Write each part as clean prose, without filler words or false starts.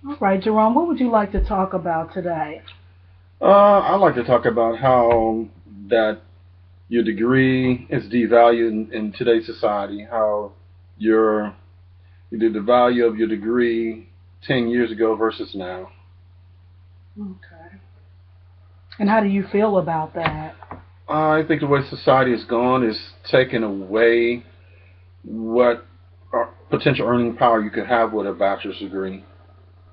All right, Jerome, what would you like to talk about today? I'd like to talk about how that your degree is devalued in today's society. How your the value of your degree 10 years ago versus now. Okay. And how do you feel about that? I think the way society has gone is taking away what potential earning power you could have with a bachelor's degree.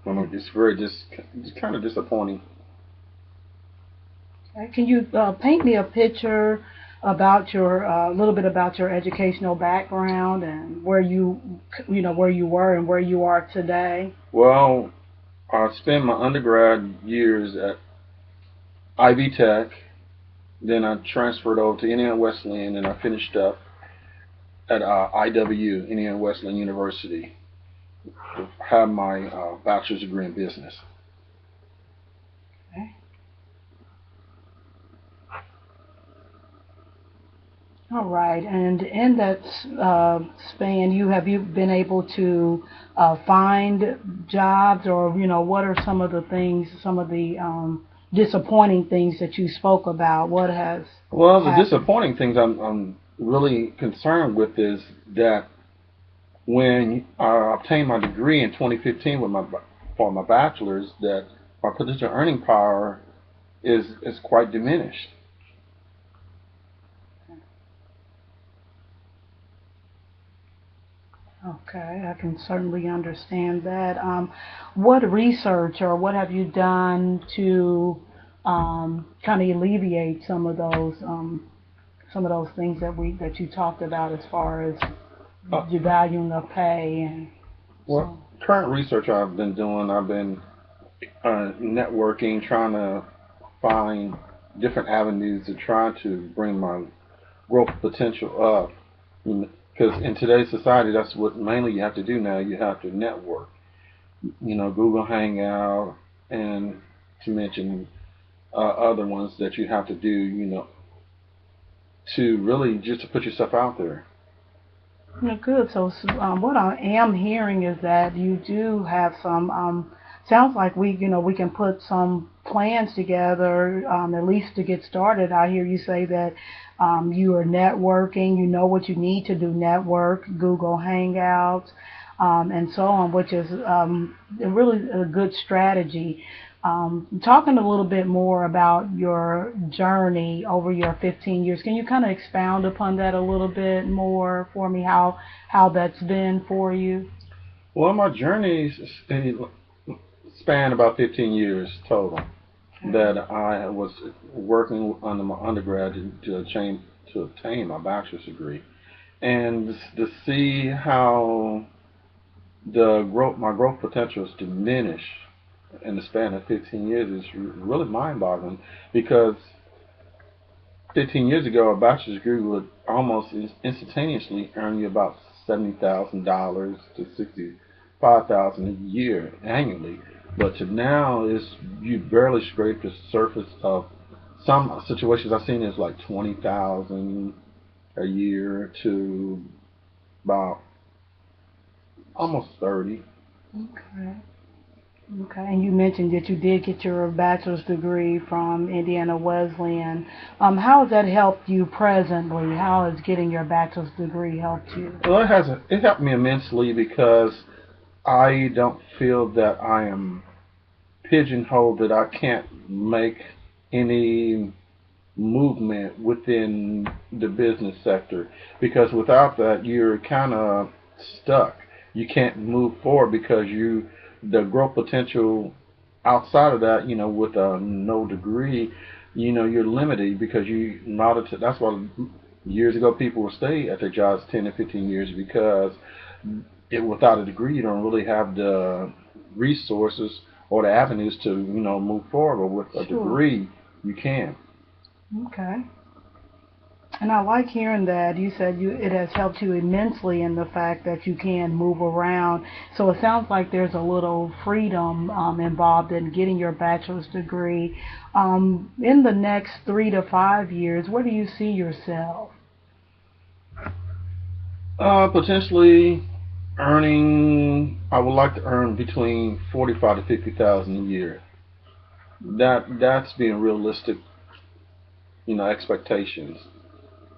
It's very it's kind of disappointing. Okay. Can you paint me a picture about your a little bit about your educational background and where where you were and where you are today? Well, I spent my undergrad years at Ivy Tech. Then I transferred over to Indiana Wesleyan, and I finished up at IW, Indiana Wesleyan University, to have my bachelor's degree in business. Okay. All right. And in that span, you been able to find jobs, or what are some of the things, some of the disappointing things that you spoke about? What has Well, the happened? disappointing things I'm really concerned with is that when I obtained my degree in 2015 for my bachelor's, that my potential earning power is quite diminished. Okay, I can certainly understand that. What research or what have you done to kind of alleviate some of those things that you talked about as far as Uh, devaluing of pay and well, so? current research I've been doing, I've been networking, trying to find different avenues to try to bring my growth potential up. Because in today's society, that's what mainly you have to do now. You have to network. Google Hangout, and to mention other ones that you have to do. To really just to put yourself out there. Yeah, good. So, what I am hearing is that you do have some. Sounds like we can put some plans together, at least to get started. I hear you say that you are networking. You know what you need to do: network, Google Hangouts, and so on, which is really a good strategy. Talking a little bit more about your journey over your 15 years, can you kind of expound upon that a little bit more for me? How that's been for you? Well, my journey spanned about 15 years total. Okay. That I was working under my undergrad to obtain my bachelor's degree, and to see how my growth potential is diminished in the span of 15 years is really mind-boggling because 15 years ago a bachelor's degree would almost instantaneously earn you about $70,000 to $65,000 a year annually, but to now is you barely scrape the surface of some situations I've seen is like 20,000 a year to about almost 30. Okay. Okay. And you mentioned that you did get your bachelor's degree from Indiana Wesleyan. How has that helped you presently? How has getting your bachelor's degree helped you? Well, it helped me immensely because I don't feel that I am pigeonholed, that I can't make any movement within the business sector, because without that you're kind of stuck. You can't move forward because the growth potential outside of that, with no degree, you're limited because you not. That's why years ago people would stay at their jobs 10 to 15 years because without a degree you don't really have the resources or the avenues to move forward. But with a Sure. degree, you can. Okay. And I like hearing that you said it has helped you immensely in the fact that you can move around. So it sounds like there's a little freedom involved in getting your bachelor's degree. In the next 3 to 5 years, where do you see yourself? Potentially I would like to earn between 45 to 50,000 a year. That's being realistic, expectations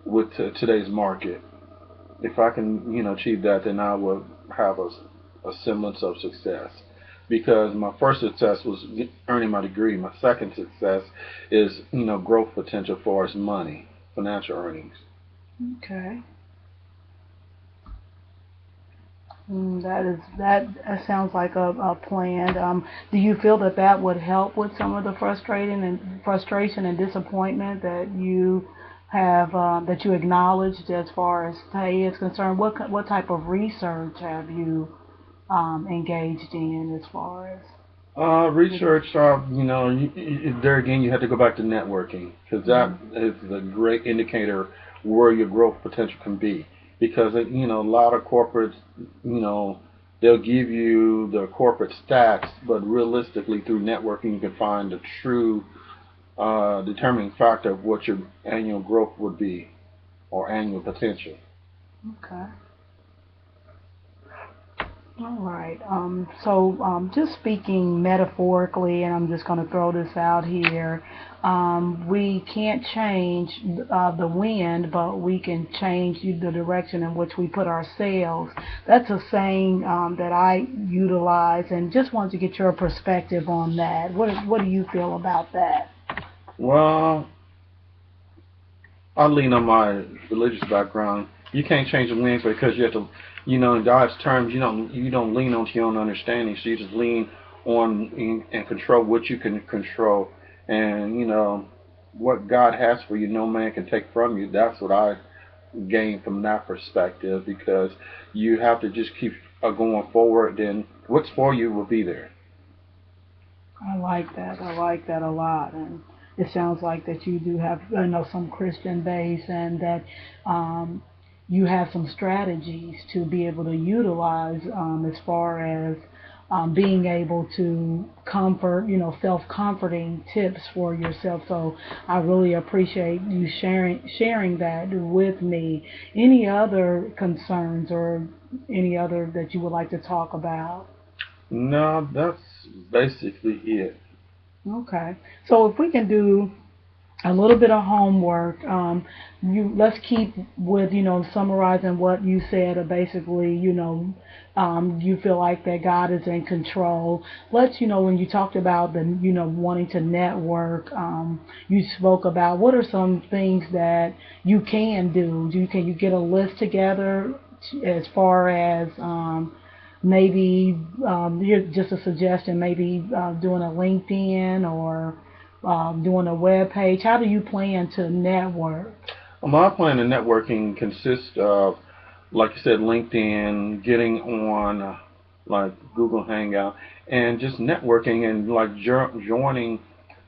with today's market. If I can, achieve that, then I will have a semblance of success. Because my first success was earning my degree. My second success is, growth potential for as money, financial earnings. Okay. That sounds like a plan. Do you feel that that would help with some of the frustration and disappointment that you have that you acknowledged as far as pay is concerned? What type of research have you engaged in as far as Research, there again, you have to go back to networking because that is a great indicator where your growth potential can be. Because, a lot of corporates, they'll give you the corporate stats, but realistically, through networking, you can find the true determining factor of what your annual growth would be or annual potential. okay? All right. So just speaking metaphorically, and I'm just going to throw this out here, we can't change the wind, but we can change the direction in which we put our sails. That's a saying that I utilize, and just wanted to get your perspective on that. What do you feel about that? Well, I lean on my religious background. You can't change the winds because you have to, in God's terms, you don't lean onto your own understanding. So you just lean on and control what you can control, and what God has for you, no man can take from you. That's what I gain from that perspective because you have to just keep going forward. Then what's for you will be there. I like that. I like that a lot, and it sounds like that you do have, some Christian base, and that you have some strategies to be able to utilize as far as being able to comfort, self-comforting tips for yourself. So I really appreciate you sharing that with me. Any other concerns or any other that you would like to talk about? No, that's basically it. Okay. So if we can do a little bit of homework. Let's keep with summarizing what you said. Basically, you feel like that God is in control. Let's when you talked about the wanting to network, you spoke about what are some things that you can do. Can you get a list together as far as maybe here's just a suggestion, maybe doing a LinkedIn or doing a web page. How do you plan to network? Well, my plan of networking consists of, like you said, LinkedIn, getting on like Google Hangout, and just networking and like joining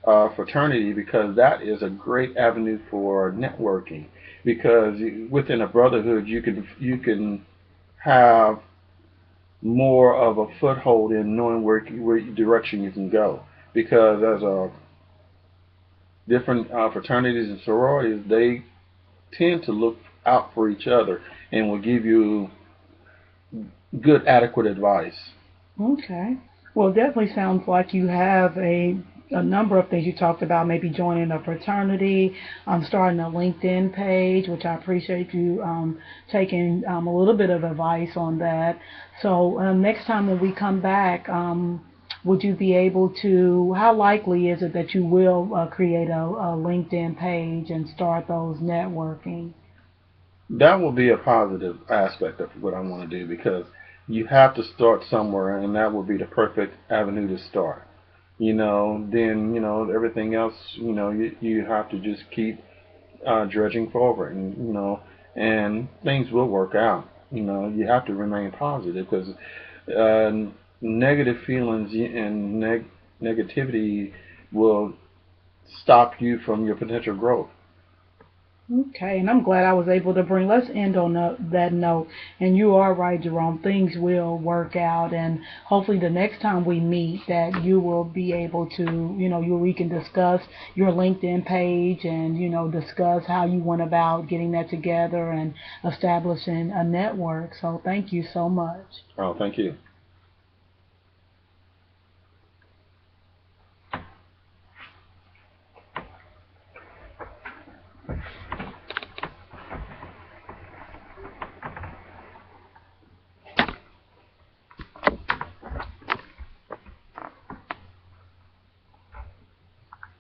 fraternity because that is a great avenue for networking. Because within a brotherhood, you can have more of a foothold in knowing where direction you can go. Because as a different fraternities and sororities, they tend to look out for each other and will give you good, adequate advice. Okay. Well, it definitely sounds like you have a number of things you talked about, maybe joining a fraternity, starting a LinkedIn page, which I appreciate you taking a little bit of advice on that. So next time when we come back, would you be able to, how likely is it that you will create a LinkedIn page and start those networking? That will be a positive aspect of what I want to do because you have to start somewhere, and that will be the perfect avenue to start. Then everything else, you have to just keep dredging forward, and things will work out. You have to remain positive because uh, negative feelings and negativity will stop you from your potential growth. Okay, and I'm glad I was able to bring. Let's end on that note. And you are right, Jerome. Things will work out, and hopefully the next time we meet, that you will be able to, we can discuss your LinkedIn page, and discuss how you went about getting that together and establishing a network. So thank you so much. Oh, thank you.